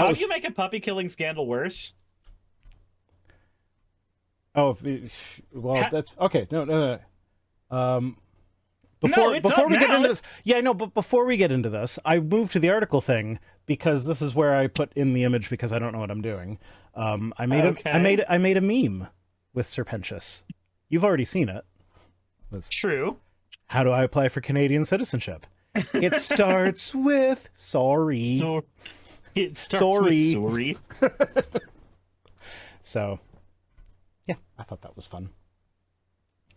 How do you make a puppy killing scandal worse? Oh, well, that's okay. No. No, it's Before up we get now. into this, yeah, no, but before we get into this, I moved to the article thing because this is where I put in the image because I don't know what I'm doing. I made Okay. I made a meme with Serpentious. You've already seen it. It's, True. how do I apply for Canadian citizenship? It starts with sorry. So it starts Sorry. with sorry. So, yeah, I thought that was fun.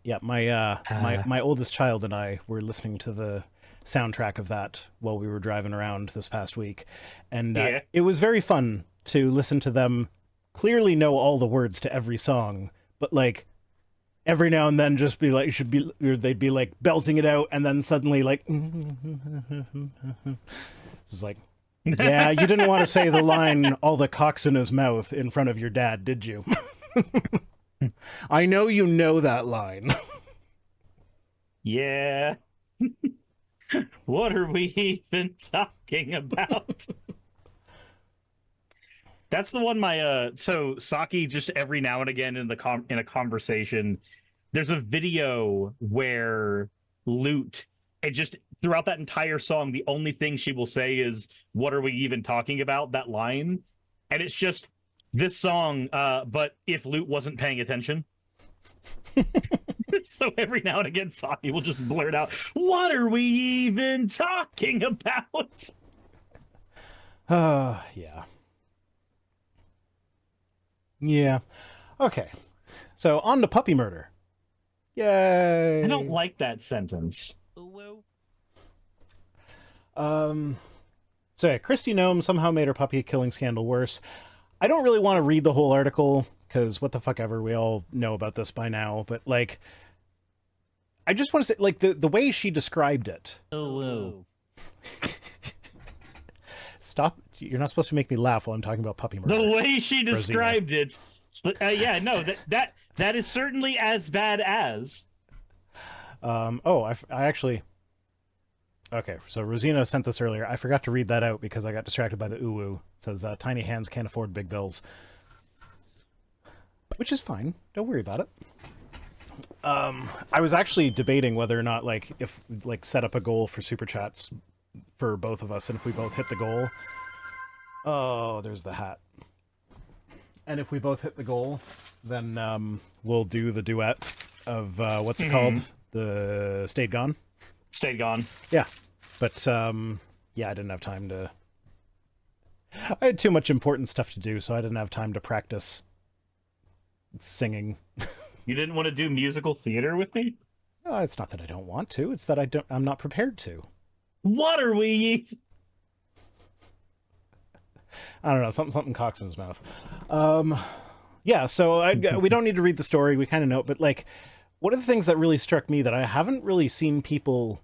Yeah, my oldest child and I were listening to the soundtrack of that while we were driving around this past week, and Yeah. it was very fun to listen to them clearly know all the words to every song, but like every now and then just be like they'd be like belting it out, and then suddenly like it's like, yeah, you didn't want to say the line "all the cocks in his mouth" in front of your dad, did you? I know you know that line. Yeah. What are we even talking about? That's the one so Saki just every now and again in in a conversation, there's a video where Lute, it just throughout that entire song, the only thing she will say is, "What are we even talking about?" That line. And it's just this song, but if Lute wasn't paying attention. So every now and again, Saki will just blurt out, "What are we even talking about?" Yeah. Yeah. Okay. So on to puppy murder. Yay. I don't like that sentence. So yeah, Kristi Noem somehow made her puppy killing scandal worse. I don't really want to read the whole article because what the fuck ever, we all know about this by now. But like, I just want to say, like the way she described it. Stop! You're not supposed to make me laugh while I'm talking about puppy murder. The way she described it, yeah, no, that is certainly as bad as. Oh, I actually. Okay, so Rosina sent this earlier. I forgot to read that out because I got distracted by the uwu. It says, tiny hands can't afford big bills. Which is fine. Don't worry about it. I was actually debating whether or not, like, if, like, set up a goal for Super Chats for both of us, and if we both hit the goal... Oh, there's the hat. And if we both hit the goal, then we'll do the duet of, what's it called? The Stayed Gone? Stayed Gone. Yeah. But, yeah, I didn't have time to... I had too much important stuff to do, so I didn't have time to practice singing. You didn't want to do musical theater with me? Oh, it's not that I don't want to, it's that I'm not prepared to. What are we... I don't know, something cocks in his mouth. Yeah, so we don't need to read the story, we kind of know it, but like, one of the things that really struck me that I haven't really seen people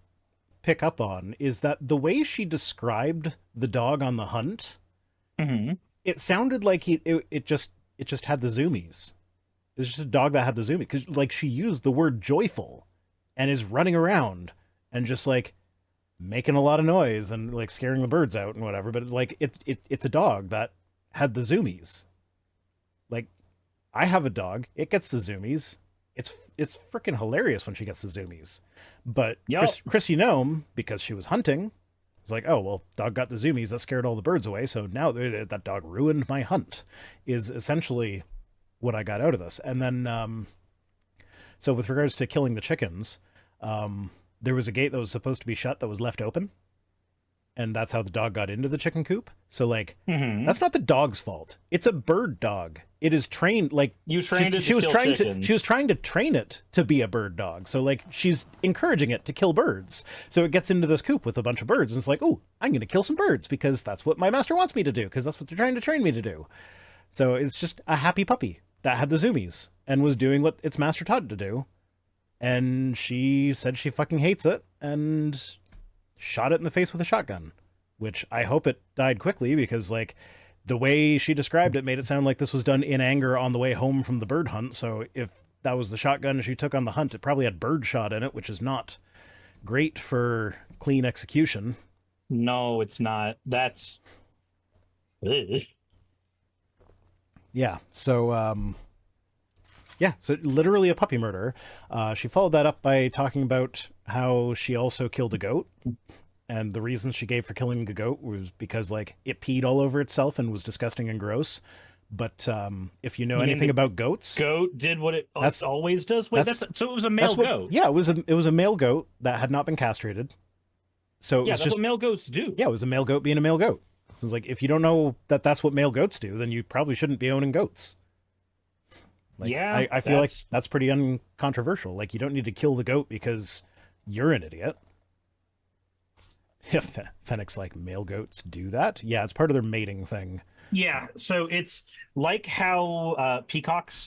pick up on is that the way she described the dog on the hunt, it sounded like it just had the zoomies. It was just a dog that had the zoomies, because like she used the word joyful and is running around and just like making a lot of noise and like scaring the birds out and whatever, but it's like it's a dog that had the zoomies. Like, I have a dog, it gets the zoomies. It's freaking hilarious when she gets the zoomies. But Yep. Kristi Noem, because she was hunting, was like, oh, well, dog got the zoomies, that scared all the birds away, so now that dog ruined my hunt, is essentially what I got out of this. And then, so with regards to killing the chickens, there was a gate that was supposed to be shut that was left open. And that's how the dog got into the chicken coop. So, like, that's not the dog's fault. It's a bird dog. It is trained, like... You trained it she was kill trying chickens. She was trying to train it to be a bird dog. So, like, she's encouraging it to kill birds. So it gets into this coop with a bunch of birds, and it's like, oh, I'm going to kill some birds, because that's what my master wants me to do, because that's what they're trying to train me to do. So it's just a happy puppy that had the zoomies, and was doing what its master taught it to do. And she said she fucking hates it, and shot it in the face with a shotgun, which I hope it died quickly, because like the way she described it made it sound like this was done in anger on the way home from the bird hunt. So if that was the shotgun she took on the hunt, it probably had bird shot in it, which is not great for clean execution. No, it's not. That's Ugh. Yeah. So, yeah, so literally a puppy murder. She followed that up by talking about how she also killed a goat. And the reason she gave for killing the goat was because, like, it peed all over itself and was disgusting and gross. But if you know You mean anything the about goats, goat did what it that's always does? Wait, that's so it was a male what. goat. Yeah, it was a male goat that had not been castrated. So it Yeah, was that's just what male goats do. yeah, it was a male goat being a male goat. So it's like if you don't know that that's what male goats do, then you probably shouldn't be owning goats. Like Yeah, I feel like that's pretty uncontroversial. Like you don't need to kill the goat because you're an idiot. If Fennec's like male goats do that, yeah, it's part of their mating thing. yeah. So it's like how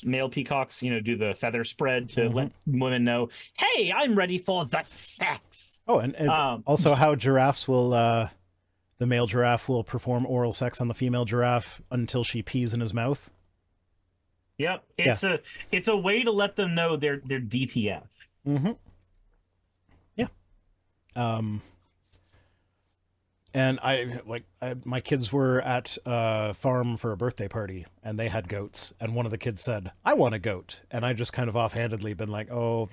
male peacocks, do the feather spread to let women know, hey, I'm ready for the sex. Oh, and Um, also how giraffes will the male giraffe will perform oral sex on the female giraffe until she pees in his mouth. yep. It's a way to let them know they're DTF. Mm-hmm. Yeah. And my kids were at a farm for a birthday party, and they had goats. And one of the kids said, "I want a goat." And I just kind of offhandedly been like, "Oh,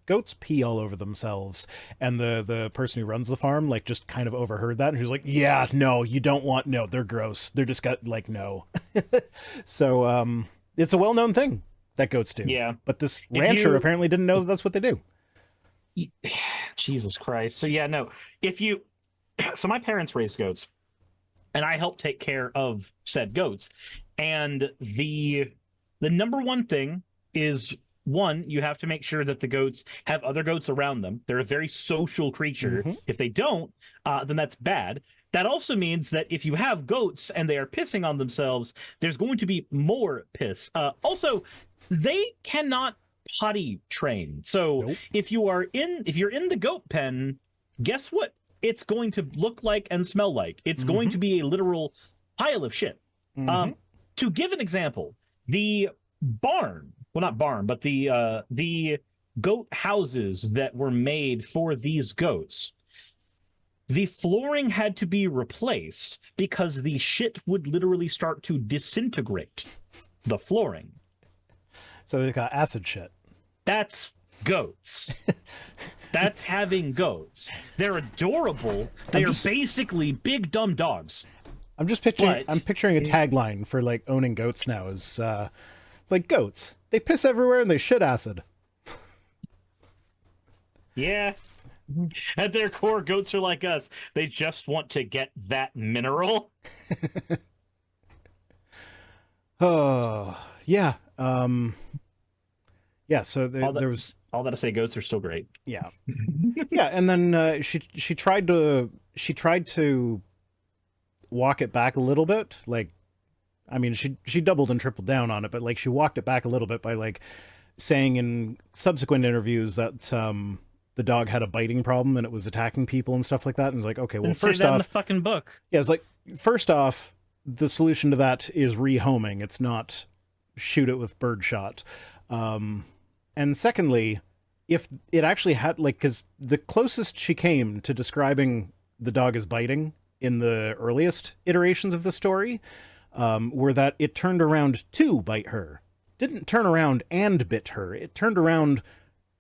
goats pee all over themselves." And the person who runs the farm like just kind of overheard that, and he was like, "Yeah, no, you don't want. No, they're gross. They're just got like no." So it's a well-known thing that goats do. Yeah. But this rancher apparently didn't know that that's what they do. Jesus Christ. So yeah, no. So my parents raised goats, and I helped take care of said goats. And the number one thing is, one, you have to make sure that the goats have other goats around them. They're a very social creature. If they don't, then that's bad. That also means that if you have goats and they are pissing on themselves, there's going to be more piss. Also, they cannot potty train. So Nope. if you're in the goat pen, guess what it's going to look like and smell like? It's going to be a literal pile of shit. To give an example, the barn, well, not barn, but the goat houses that were made for these goats, the flooring had to be replaced because the shit would literally start to disintegrate the flooring. So they got acid shit. That's goats. That's having goats. They're adorable. They are basically big dumb dogs. I'm picturing a tagline for like owning goats now is it's like goats. They piss everywhere and they shit acid. Yeah. At their core, goats are like us. They just want to get that mineral. Oh, yeah. Yeah, so there was all that to say, goats are still great. yeah. Yeah, and then she tried to walk it back a little bit. Like, I mean, she doubled and tripled down on it, but like she walked it back a little bit by like saying in subsequent interviews that the dog had a biting problem and it was attacking people and stuff like that. And it's like, okay, well, first off, in the fucking book. Yeah, it's like first off, the solution to that is rehoming. It's not shoot it with birdshot. And secondly, if it actually had like, because the closest she came to describing the dog as biting in the earliest iterations of the story were that it turned around to bite her. Didn't turn around and bit her. It turned around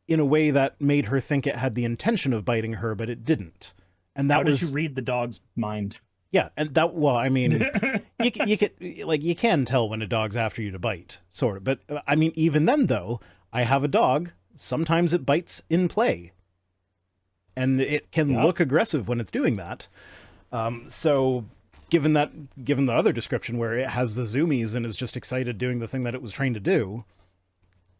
in a way that made her think it had the intention of biting her, but it didn't. And that How did you read the dog's mind? Yeah, and that, well, I mean, you can tell when a dog's after you to bite, sort of. But I mean, even then, though, I have a dog. Sometimes it bites in play, and it can look aggressive when it's doing that. So, given the other description where it has the zoomies and is just excited doing the thing that it was trained to do,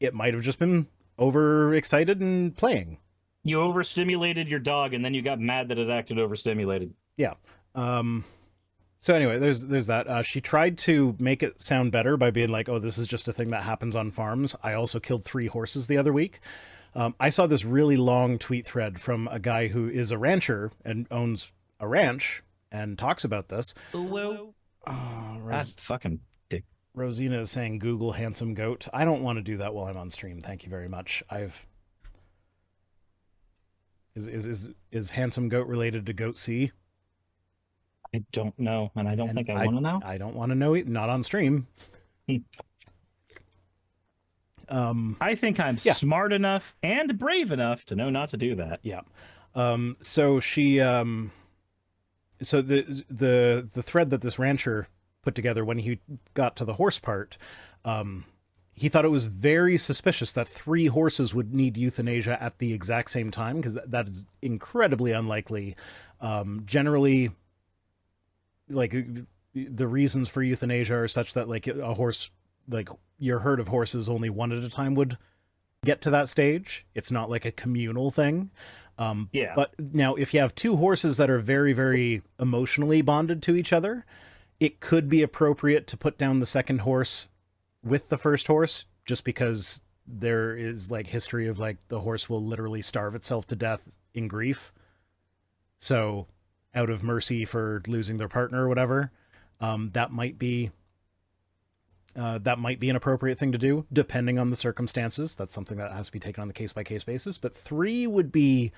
it might have just been overexcited and playing. You overstimulated your dog, and then you got mad that it acted overstimulated. Yeah. So anyway, there's that. She tried to make it sound better by being like, oh, this is just a thing that happens on farms. I also killed 3 horses the other week. I saw this really long tweet thread from a guy who is a rancher and owns a ranch and talks about this. Well, fucking dick. Rosina is saying, Google handsome goat. I don't want to do that while I'm on stream. Thank you very much. Is handsome goat related to goat C? I don't know, and I don't think I want to know. I don't want to know it. Not on stream. I think I'm smart enough and brave enough to know not to do that. Yeah. So she, so the thread that this rancher put together when he got to the horse part, he thought it was very suspicious that 3 horses would need euthanasia at the exact same time, because that is incredibly unlikely. Generally, like, the reasons for euthanasia are such that, like, a horse, like, your herd of horses only one at a time would get to that stage. It's not like a communal thing. But now, if you have 2 horses that are very, very emotionally bonded to each other, it could be appropriate to put down the second horse with the first horse, just because there is, like, history of, like, the horse will literally starve itself to death in grief. So, out of mercy for losing their partner or whatever, that might be an appropriate thing to do, depending on the circumstances. That's something that has to be taken on the case-by-case basis. But 3 would be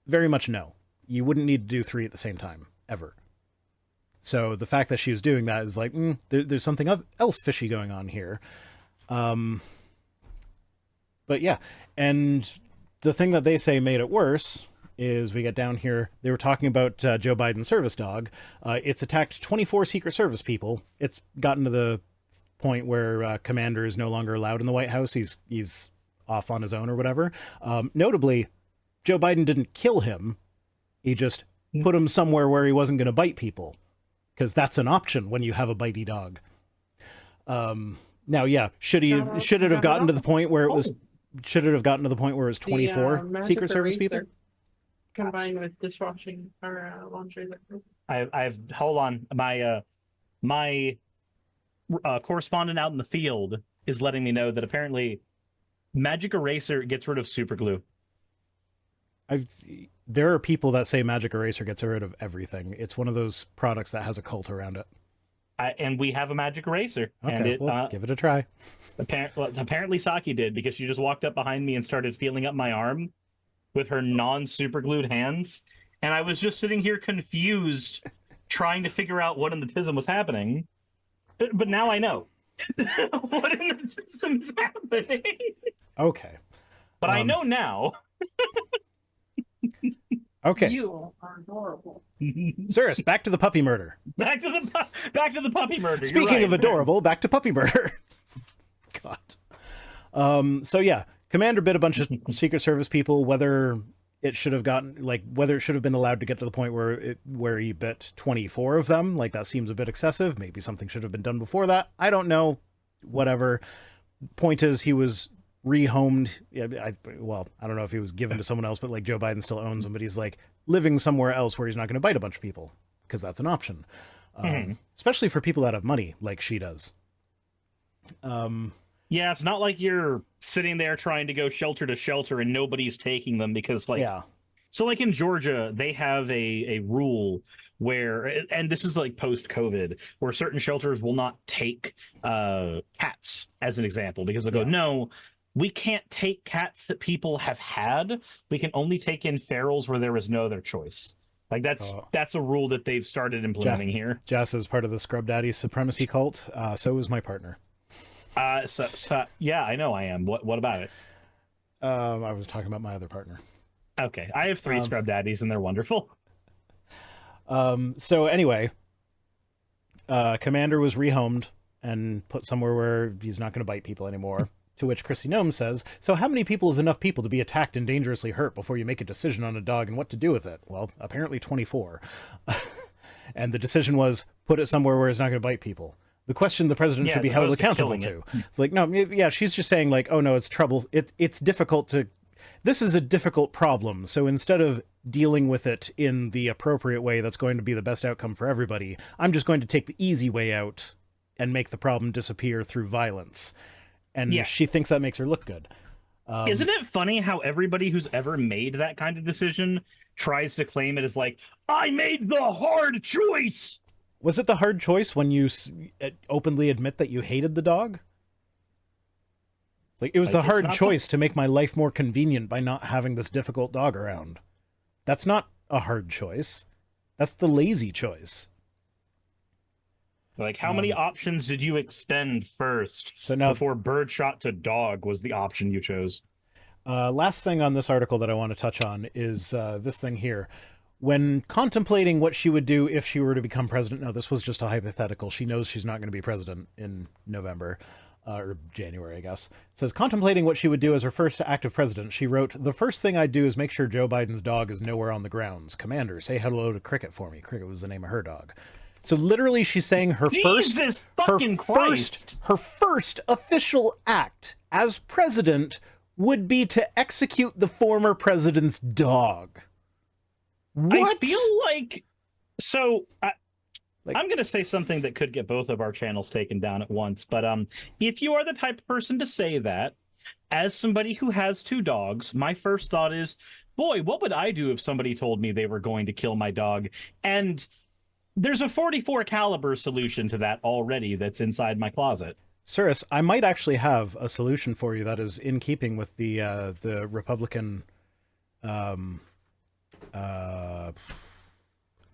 very much no. You wouldn't need to do 3 at the same time, ever. So the fact that she was doing that is like, there's something else fishy going on here. But yeah, and the thing that they say made it worse is we get down here. They were talking about Joe Biden's service dog. It's attacked 24 Secret Service people. It's gotten to the point where Commander is no longer allowed in the White House. He's off on his own or whatever. Notably, Joe Biden didn't kill him. He just put him somewhere where he wasn't going to bite people, because that's an option when you have a bitey dog. Now, yeah, should it have gotten to the point where it was? Should it have gotten to the point where it was 24 Secret Service people? Combined with dishwashing or laundry liquid. I've hold on. My correspondent out in the field is letting me know that apparently Magic Eraser gets rid of super glue. There are people that say Magic Eraser gets rid of everything. It's one of those products that has a cult around it. And we have a Magic Eraser. Okay, and give it a try. Apparently Saki did, because she just walked up behind me and started feeling up my arm with her non-super glued hands. And I was just sitting here confused, trying to figure out what in the tism was happening. But now I know what in the tism is happening. Okay. But I know now. Okay. You are adorable. Suris, back to the puppy murder. Back to the puppy murder. Speaking of adorable, back to puppy murder. God. So yeah, Commander bit a bunch of Secret Service people. Whether it should have been allowed to get to the point where he bit 24 of them, like, that seems a bit excessive. Maybe something should have been done before that. I don't know. Whatever. Point is, he was rehomed. Yeah, I don't know if he was given to someone else, but, like, Joe Biden still owns him, but he's, like, living somewhere else where he's not going to bite a bunch of people, because that's an option. Especially for people that have money, like she does. Yeah, it's not like you're sitting there trying to go shelter to shelter and nobody's taking them, because, like, so, like, in Georgia, they have a rule where, and this is like post-COVID, where certain shelters will not take cats, as an example, because they'll go, no, we can't take cats that people have had. We can only take in ferals where there is no other choice. Like, that's a rule that they've started implementing here. Jess is part of the Scrub Daddy supremacy cult. So is my partner. So yeah, I know I am. What about it? I was talking about my other partner. Okay, I have 3 Scrub Daddies, and they're wonderful. So anyway, Commander was rehomed and put somewhere where he's not going to bite people anymore. To which Kristi Noem says, so how many people is enough people to be attacked and dangerously hurt before you make a decision on a dog and what to do with it? Well, apparently 24. And the decision was, put it somewhere where it's not going to bite people. The question the president should be held accountable to. It's like, no, yeah, she's just saying, like, oh no, it's trouble. It's difficult to, this is a difficult problem. So instead of dealing with it in the appropriate way that's going to be the best outcome for everybody, I'm just going to take the easy way out and make the problem disappear through violence. And she thinks that makes her look good. Isn't it funny how everybody who's ever made that kind of decision tries to claim it as, like, I made the hard choice? Was it the hard choice when you openly admit that you hated the dog? It's like, it was the hard choice to make my life more convenient by not having this difficult dog around. That's not a hard choice. That's the lazy choice. Like, how many options did you expend first So now, before birdshot to dog was the option you chose? last thing on this article that I want to touch on is this thing here. When contemplating what she would do if she were to become president, now this was just a hypothetical. She knows she's not going to be president in November. Or January, I guess. It says, contemplating what she would do as her first active president, she wrote, "The first thing I'd do is make sure Joe Biden's dog is nowhere on the grounds. Commander, say hello to Cricket for me." Cricket was the name of her dog. So literally she's saying her Jesus fucking Christ. her first official act as president would be to execute the former president's dog. What? I feel like... So... I'm going to say something that could get both of our channels taken down at once, but if you are the type of person to say that, as somebody who has 2 dogs, my first thought is, boy, what would I do if somebody told me they were going to kill my dog? And there's a .44 caliber solution to that already that's inside my closet. Suris, I might actually have a solution for you that is in keeping with the Republican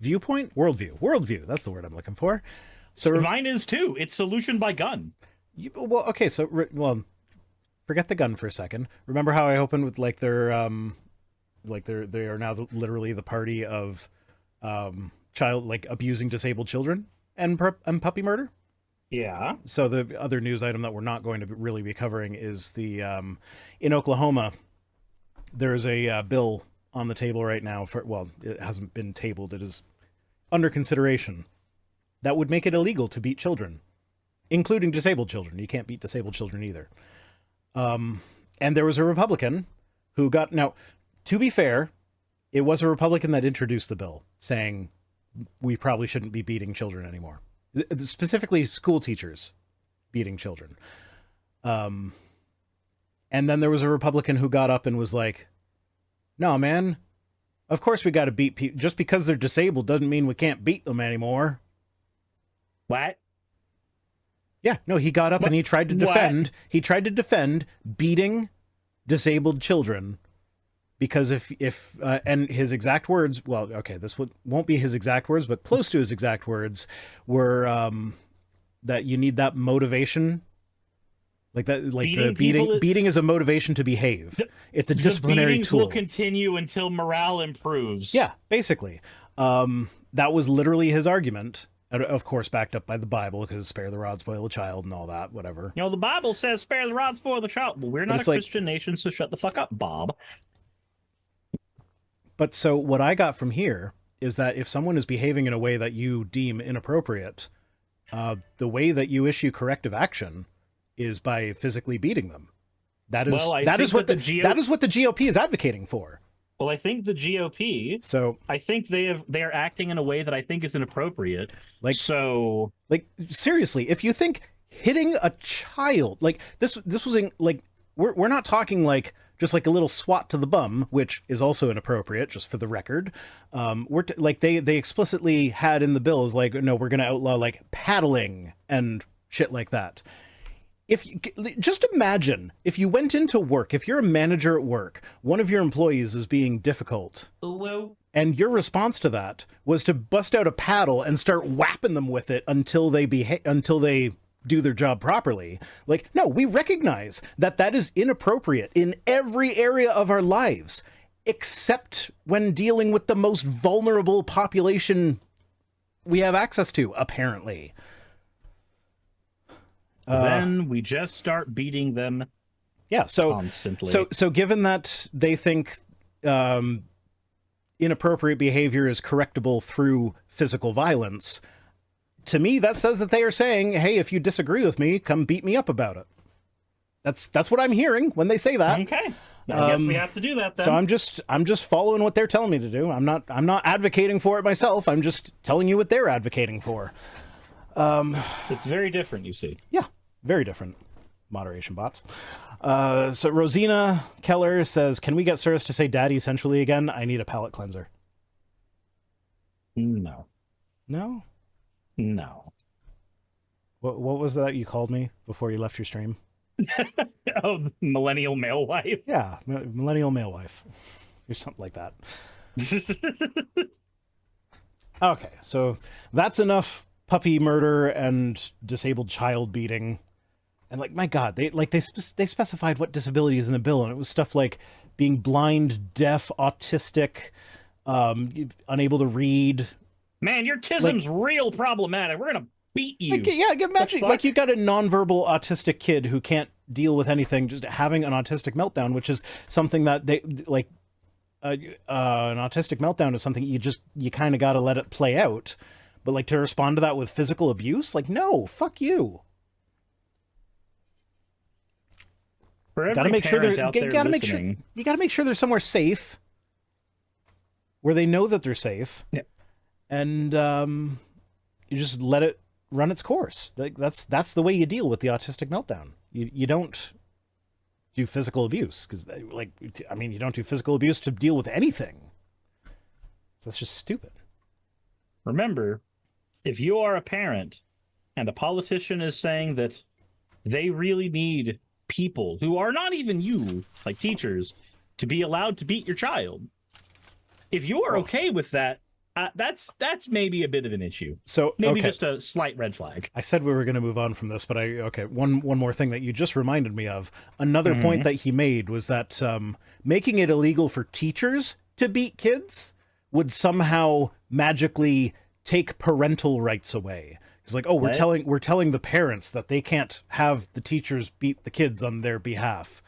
viewpoint? Worldview. That's the word I'm looking for. So mine is too. It's solution by gun. Well, okay. So, forget the gun for a second. Remember how I opened with like they are now literally the party of child like abusing disabled children and puppy murder. Yeah. So the other news item that we're not going to really be covering is the in Oklahoma. There is a bill on the table right now for, well, it hasn't been tabled, it is under consideration, that would make it illegal to beat children, including disabled children. You can't beat disabled children either. And there was a Republican who got, now, to be fair, it was a Republican that introduced the bill, saying we probably shouldn't be beating children anymore. Specifically school teachers beating children. And then there was a Republican who got up and was like, no, man, of course we got to beat people. Just because they're disabled doesn't mean we can't beat them anymore. What? Yeah, no, he got up and he tried to defend. What? He tried to defend beating disabled children because if and his exact words, well, okay, this won't be his exact words, but close to his exact words were that you need that motivation. Like that, like beating is a motivation to behave. It's a disciplinary beatings tool. Will continue until morale improves. Yeah, basically. That was literally his argument. Of course, backed up by the Bible, because spare the rod, spoil the child, and all that, whatever. You know, the Bible says spare the rod, spoil the child. Well, we're not a Christian nation, so shut the fuck up, Bob. But so what I got from here is that if someone is behaving in a way that you deem inappropriate, the way that you issue corrective action is by physically beating them. That is what the GOP is advocating for. Well, I think the GOP. So I think they are acting in a way that I think is inappropriate. Seriously, if you think hitting a child like this was in, like we're not talking like just like a little swat to the bum, which is also inappropriate, just for the record. They explicitly had in the bill is like, no, we're going to outlaw like paddling and shit like that. Just imagine if you went into work, if you're a manager at work, one of your employees is being difficult, and your response to that was to bust out a paddle and start whapping them with it until they do their job properly. Like, no, we recognize that is inappropriate in every area of our lives, except when dealing with the most vulnerable population we have access to, apparently. Then we just start beating them. Yeah. So constantly. So given that they think inappropriate behavior is correctable through physical violence, to me that says that they are saying, "Hey, if you disagree with me, come beat me up about it." That's what I'm hearing when they say that. Okay. I guess we have to do that then. So I'm just following what they're telling me to do. I'm not advocating for it myself. I'm just telling you what they're advocating for. It's very different, you see. Yeah. Very different. Moderation bots. So Rosina Keller says, can we get Suris to say daddy sensually again? I need a palate cleanser. No. No? No. What was that you called me before you left your stream? Oh, millennial male wife? Yeah, millennial male wife. Or something like that. Okay, so that's enough puppy murder and disabled child beating. And like, my God, they specified what disability is in the bill, and it was stuff like being blind, deaf, autistic, unable to read. Man, your tism's real problematic. We're gonna beat you. Like, yeah, imagine like you got a nonverbal autistic kid who can't deal with anything, just having an autistic meltdown, which is something that they like. An autistic meltdown is something you kind of got to let it play out, but like to respond to that with physical abuse, like no, fuck you. Gotta make sure you gotta make sure they're somewhere safe, where they know that they're safe. Yeah. And you just let it run its course. That's the way you deal with the autistic meltdown. You don't do physical abuse, because you don't do physical abuse to deal with anything. So that's just stupid. Remember, if you are a parent and a politician is saying that they really need people who are not even you, like teachers, to be allowed to beat your child, if you are okay with that, that's maybe a bit of an issue. So maybe just a slight red flag. I said we were going to move on from this, but one more thing that you just reminded me of. Another point that he made was that making it illegal for teachers to beat kids would somehow magically take parental rights away. It's like, we're telling the parents that they can't have the teachers beat the kids on their behalf.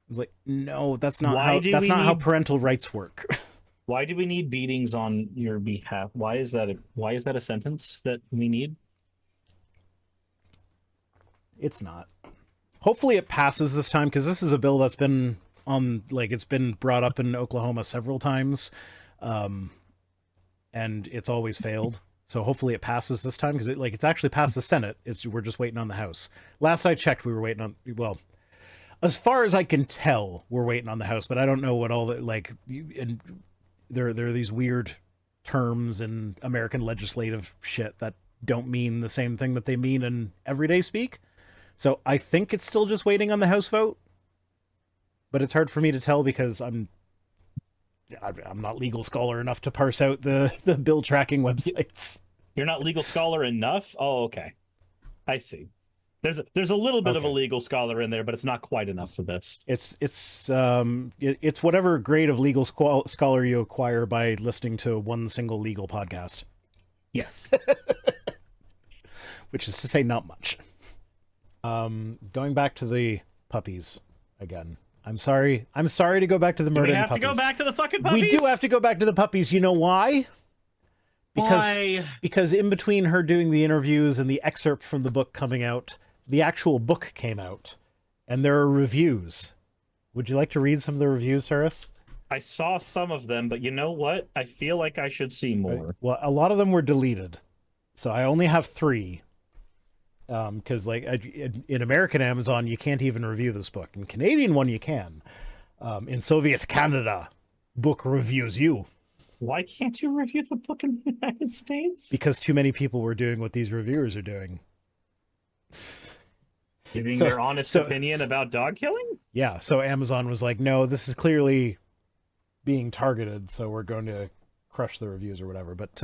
It's like, no, that's not how parental rights work. Why do we need beatings on your behalf? Why is that a sentence that we need? It's not. Hopefully it passes this time, because this is a bill that's been it's been brought up in Oklahoma several times, and it's always failed. So hopefully it passes this time, because it's actually passed the Senate. We're just waiting on the House. Last I checked, we were waiting on, well, as far as I can tell, we're waiting on the House, but I don't know what all and there are these weird terms in American legislative shit that don't mean the same thing that they mean in everyday speak. So I think it's still just waiting on the House vote, but it's hard for me to tell because I'm not legal scholar enough to parse out the bill tracking websites. You're not legal scholar enough? Oh, okay. I see. There's a little bit of a legal scholar in there, but it's not quite enough for this. It's whatever grade of legal scholar you acquire by listening to one single legal podcast. Yes. Which is to say, not much. Going back to the puppies again. I'm sorry to go back to the murder and puppies. We have to go back to the fucking puppies? We do have to go back to the puppies. You know why? Why? Because in between her doing the interviews and the excerpt from the book coming out, the actual book came out, and there are reviews. Would you like to read some of the reviews, Suris? I saw some of them, but you know what? I feel like I should see more. Well, a lot of them were deleted, so I only have 3. Because in American Amazon, you can't even review this book. In Canadian one, you can. In Soviet Canada, book reviews you. Why can't you review the book in the United States? Because too many people were doing what these reviewers are doing. Giving their honest opinion about dog killing? Yeah, so Amazon was like, no, this is clearly being targeted, so we're going to crush the reviews or whatever. But,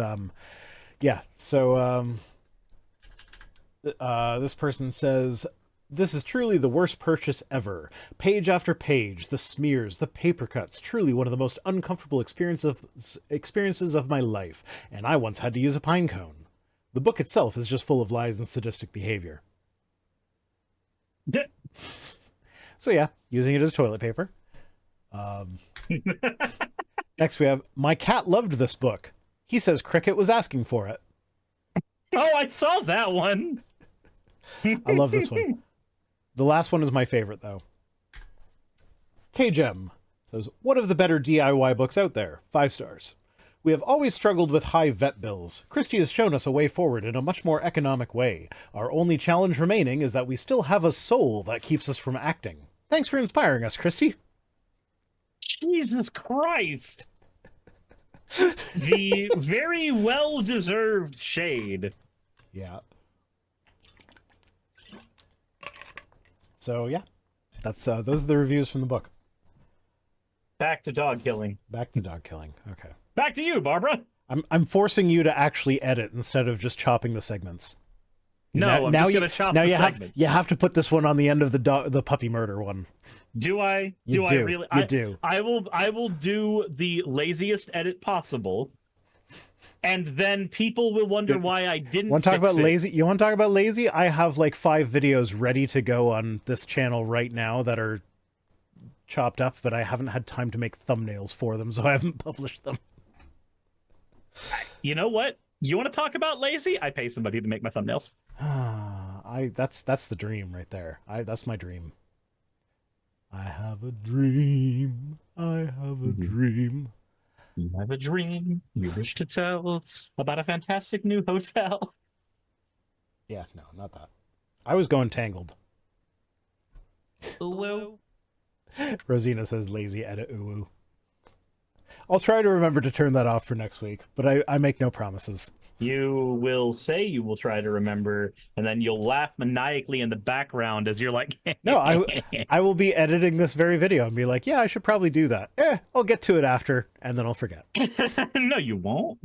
yeah, so this person says, this is truly the worst purchase ever. Page after page, the smears, the paper cuts, truly one of the most uncomfortable experiences of my life, and I once had to use a pine cone. The book itself is just full of lies and sadistic behavior. So yeah, using it as toilet paper. Next we have, my cat loved this book. He says Cricket was asking for it. Oh, I saw that one. I love this one. The last one is my favorite, though. KGem says, one of the better DIY books out there. 5 stars. We have always struggled with high vet bills. Kristi has shown us a way forward in a much more economic way. Our only challenge remaining is that we still have a soul that keeps us from acting. Thanks for inspiring us, Kristi. Jesus Christ. The very well-deserved shade. Yeah. So, yeah. That's those are the reviews from the book. Back to dog killing. Back to dog killing. Okay. Back to you, Barbara. I'm forcing you to actually edit instead of just chopping the segments. No, I'm just gonna chop the segment. You have to put this one on the end of the puppy murder one. Do I? You I really? You do. I will do the laziest edit possible, and then people will wonder why I didn't. Want to talk about it. lazy? You want to talk about lazy? I have like 5 videos ready to go on this channel right now that are chopped up, but I haven't had time to make thumbnails for them, so I haven't published them. You know what? You want to talk about lazy? I pay somebody to make my thumbnails. That's the dream right there. That's my dream. I have a dream. I have a dream. You have a dream you wish to tell about a fantastic new hotel. Yeah, no, not that. I was going Tangled. Ooh. Rosina says lazy edit ooh. I'll try to remember to turn that off for next week, but I make no promises. You will say you will try to remember, and then you'll laugh maniacally in the background as you're like... No, I will be editing this very video and be like, yeah, I should probably do that. I'll get to it after, and then I'll forget. No, you won't.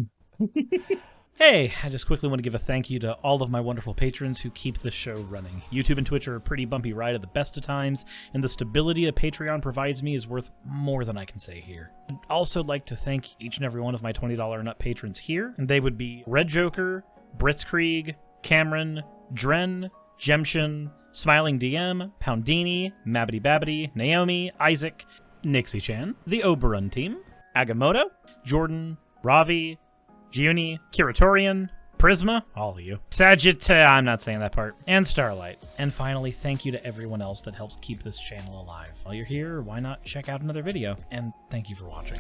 Hey, I just quickly want to give a thank you to all of my wonderful patrons who keep the show running. YouTube and Twitch are a pretty bumpy ride at the best of times, and the stability a Patreon provides me is worth more than I can say here. I'd also like to thank each and every one of my $20 and up patrons here, and they would be Red Joker, Britzkrieg, Cameron, Dren, Jemshin, Smiling DM, Poundini, Mabbity Babbity, Naomi, Isaac, Nixie Chan, the Oberon team, Agamotto, Jordan, Ravi, Giuni, Kiratorian, Prisma, all of you, I'm not saying that part, and Starlight. And finally, thank you to everyone else that helps keep this channel alive. While you're here, why not check out another video? And thank you for watching.